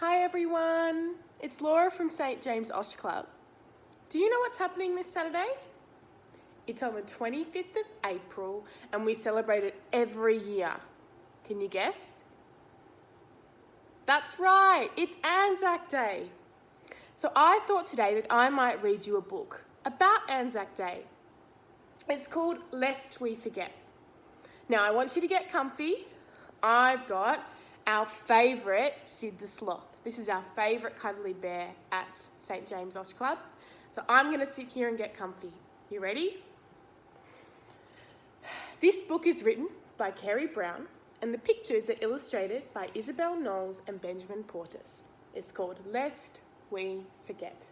Hi everyone, it's Laura from St James Osh Club. Do you know what's happening this Saturday? It's on the 25th of April and we celebrate it every year. Can you guess? That's right, it's Anzac Day. So I thought today that I might read you a book about Anzac Day. It's called Lest We Forget. Now I want you to get comfy. I've got our favourite Sid the Sloth. This is our favourite cuddly bear at St James Osh Club. So I'm going to sit here and get comfy. You ready? This book is written by Kerry and the pictures are illustrated by Isabel Knowles and Benjamin Portis. It's called Lest We Forget.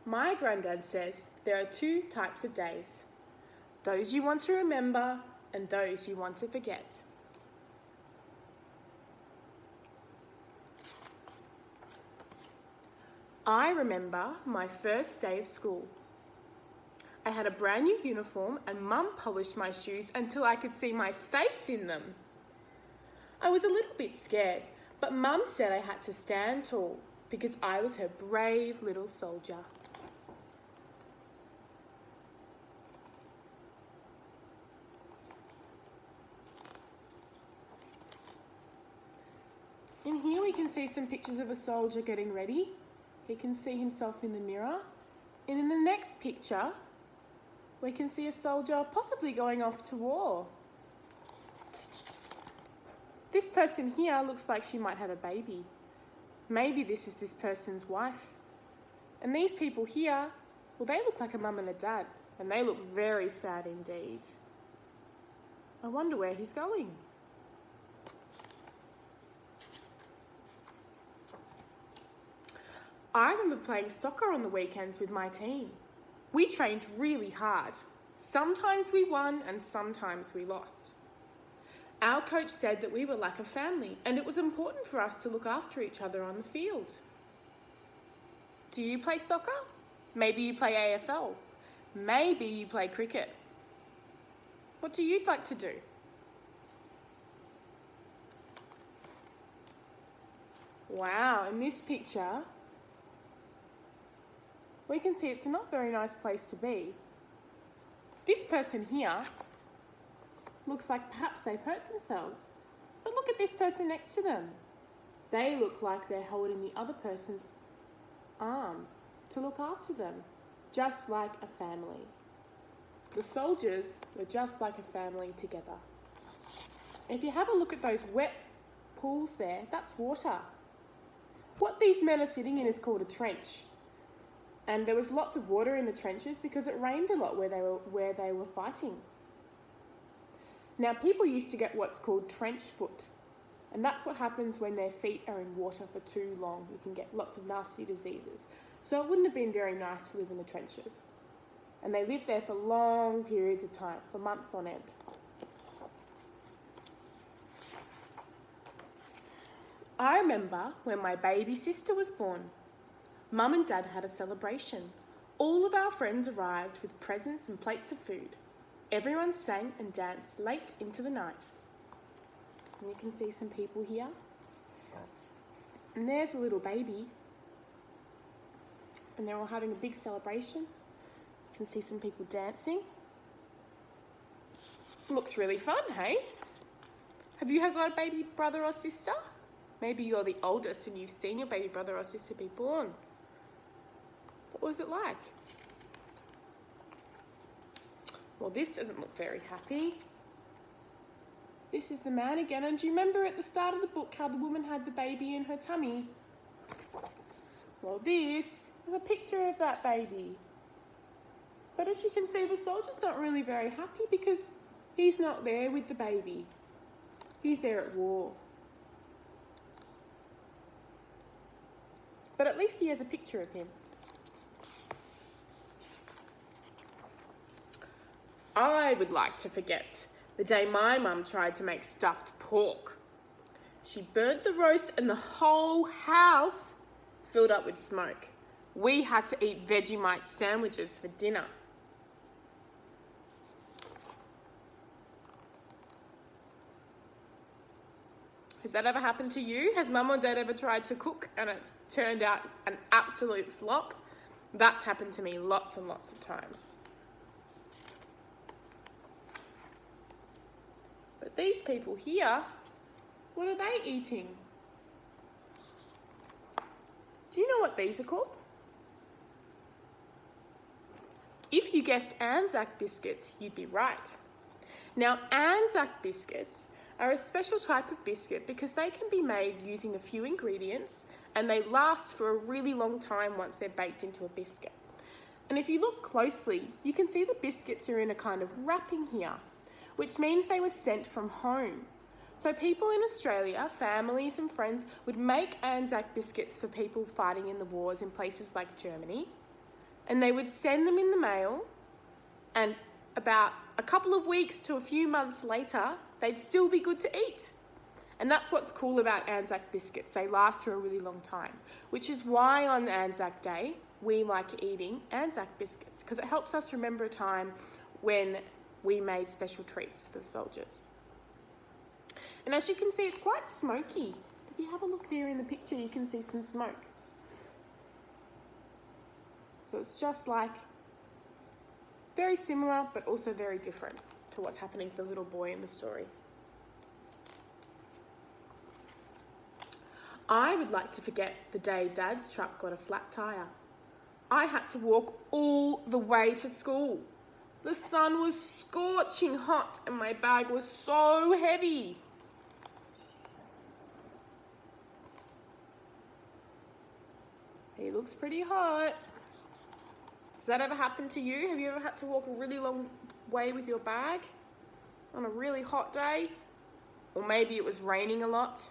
My granddad says there are two types of days. Those you want to remember and those you want to forget. I remember my first day of school. I had a brand new uniform and Mum polished my shoes until I could see my face in them. I was a little bit scared, but Mum said I had to stand tall because I was her brave little soldier. In here we can see some pictures of a soldier getting ready. He can see himself in the mirror. And in the next picture, we can see a soldier possibly going off to war. This person here looks like she might have a baby. Maybe this is this person's wife. And these people here, well, they look like a mum and a dad, and they look very sad indeed. I wonder where he's going. I remember playing soccer on the weekends with my team. We trained really hard. Sometimes we won and sometimes we lost. Our coach said that we were like a family and it was important for us to look after each other on the field. Do you play soccer? Maybe you play AFL. Maybe you play cricket. What do you like to do? Wow, in this picture, we can see it's a not very nice place to be. This person here looks like perhaps they've hurt themselves. But look at this person next to them. They look like they're holding the other person's arm to look after them, just like a family. The soldiers were just like a family together. If you have a look at those wet pools there, that's water. What these men are sitting in is called a trench. And there was lots of water in the trenches because it rained a lot where they were fighting. Now people used to get what's called trench foot, and that's what happens when their feet are in water for too long. You can get lots of nasty diseases. So it wouldn't have been very nice to live in the trenches. And they lived there for long periods of time, for months on end. I remember when my baby sister was born. Mum and Dad had a celebration. All of our friends arrived with presents and plates of food. Everyone sang and danced late into the night. And you can see some people here. And there's a little baby. And they're all having a big celebration. You can see some people dancing. Looks really fun, hey? Have you got a baby brother or sister? Maybe you're the oldest and you've seen your baby brother or sister be born. What was it like? Well, this doesn't look very happy. This is the man again. And do you remember at the start of the book how the woman had the baby in her tummy? Well, this is a picture of that baby. But as you can see, the soldier's not really very happy because he's not there with the baby. He's there at war. But at least he has a picture of him. I would like to forget the day my mum tried to make stuffed pork. She burnt the roast and the whole house filled up with smoke. We had to eat Vegemite sandwiches for dinner. Has that ever happened to you? Has mum or dad ever tried to cook and it's turned out an absolute flop? That's happened to me lots and lots of times. But these people here, what are they eating? Do you know what these are called? If you guessed Anzac biscuits, you'd be right. Now, Anzac biscuits are a special type of biscuit because they can be made using a few ingredients and they last for a really long time once they're baked into a biscuit. And if you look closely, you can see the biscuits are in a kind of wrapping here, which means they were sent from home. So people in Australia, families and friends, would make Anzac biscuits for people fighting in the wars in places like Germany, and they would send them in the mail, and about a couple of weeks to a few months later, they'd still be good to eat. And that's what's cool about Anzac biscuits. They last for a really long time, which is why on Anzac Day, we like eating Anzac biscuits, because it helps us remember a time when we made special treats for the soldiers. And as you can see, it's quite smoky. If you have a look there in the picture, you can see some smoke. So it's just like very similar, but also very different to what's happening to the little boy in the story. I would like to forget the day Dad's truck got a flat tire. I had to walk all the way to school. The sun was scorching hot and my bag was so heavy. He looks pretty hot. Has that ever happened to you? Have you ever had to walk a really long way with your bag on a really hot day? Or maybe it was raining a lot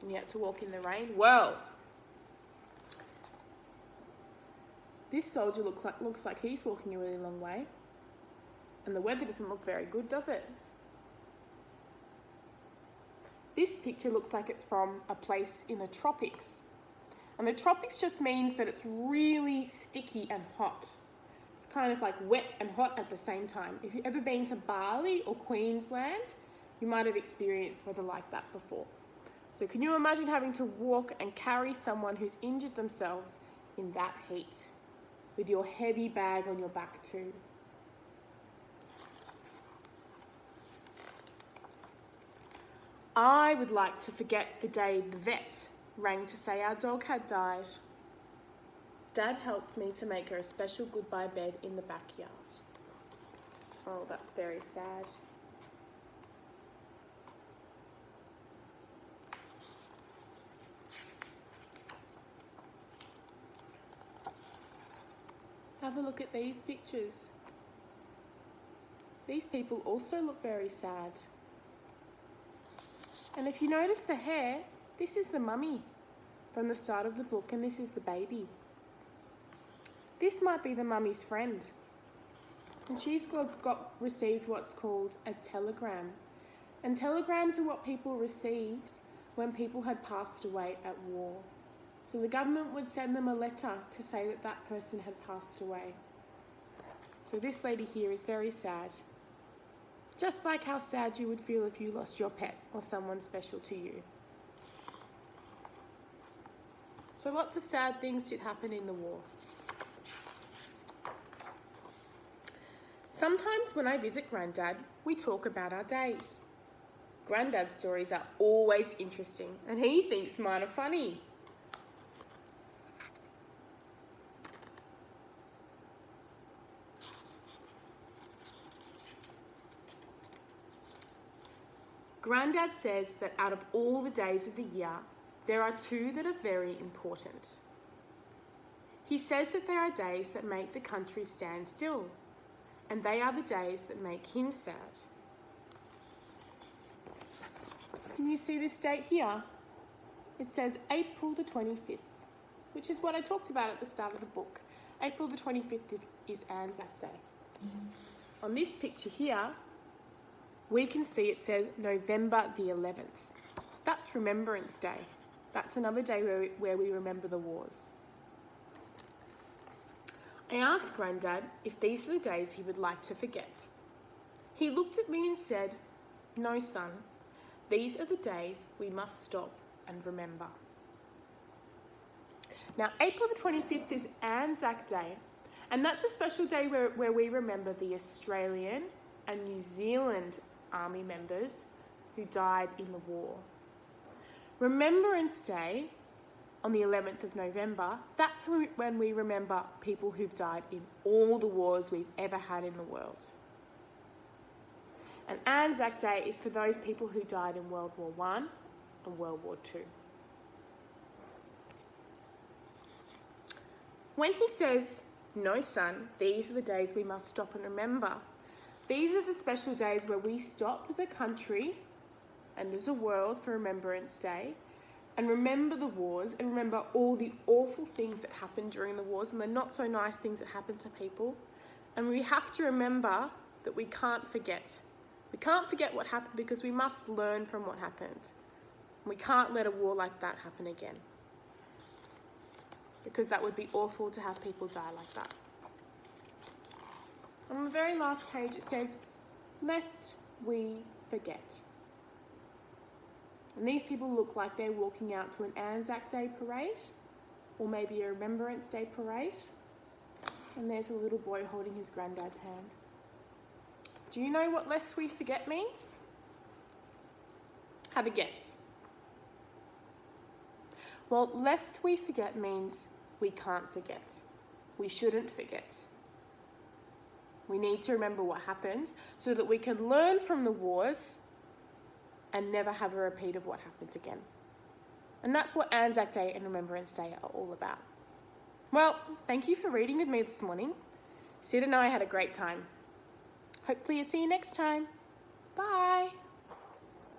and you had to walk in the rain? Well, this soldier looks like he's walking a really long way. And the weather doesn't look very good, does it? This picture looks like it's from a place in the tropics. And the tropics just means that it's really sticky and hot. It's kind of like wet and hot at the same time. If you've ever been to Bali or Queensland, you might have experienced weather like that before. So can you imagine having to walk and carry someone who's injured themselves in that heat with your heavy bag on your back too? I would like to forget the day the vet rang to say our dog had died. Dad helped me to make her a special goodbye bed in the backyard. Oh, that's very sad. Have a look at these pictures. These people also look very sad. And if you notice the hair, this is the mummy from the start of the book and this is the baby. This might be the mummy's friend. And she's received what's called a telegram. And telegrams are what people received when people had passed away at war. So the government would send them a letter to say that that person had passed away. So this lady here is very sad. Just like how sad you would feel if you lost your pet or someone special to you. So lots of sad things did happen in the war. Sometimes when I visit Grandad, we talk about our days. Grandad's stories are always interesting and he thinks mine are funny. Grandad says that out of all the days of the year, there are two that are very important. He says that there are days that make the country stand still, and they are the days that make him sad. Can you see this date here? It says April the 25th, which is what I talked about at the start of the book. April the 25th is Anzac Day. On this picture here, we can see it says November the 11th. That's Remembrance Day. That's another day where we remember the wars. I asked Grandad if these are the days he would like to forget. He looked at me and said, "No, son, These are the days we must stop and remember. Now, April the 25th is Anzac Day, and that's a special day where we remember the Australian and New Zealand Army members who died in the war. Remembrance Day, on the 11th of November, that's when we remember people who've died in all the wars we've ever had in the world. And Anzac Day is for those people who died in World War I and World War II. When he says, "No, son, these are the days we must stop and remember," these are the special days where we stop as a country and as a world for Remembrance Day and remember the wars and remember all the awful things that happened during the wars and the not so nice things that happened to people. And we have to remember that we can't forget. We can't forget what happened because we must learn from what happened. We can't let a war like that happen again, because that would be awful to have people die like that. On the very last page it says, "Lest we forget." And these people look like they're walking out to an Anzac Day parade, or maybe a Remembrance Day parade. And there's a little boy holding his granddad's hand. Do you know what "lest we forget" means? Have a guess. Well, "lest we forget" means we can't forget. We shouldn't forget. We need to remember what happened so that we can learn from the wars and never have a repeat of what happened again. And that's what Anzac Day and Remembrance Day are all about. Well, thank you for reading with me this morning. Sid and I had a great time. Hopefully I'll see you next time. Bye.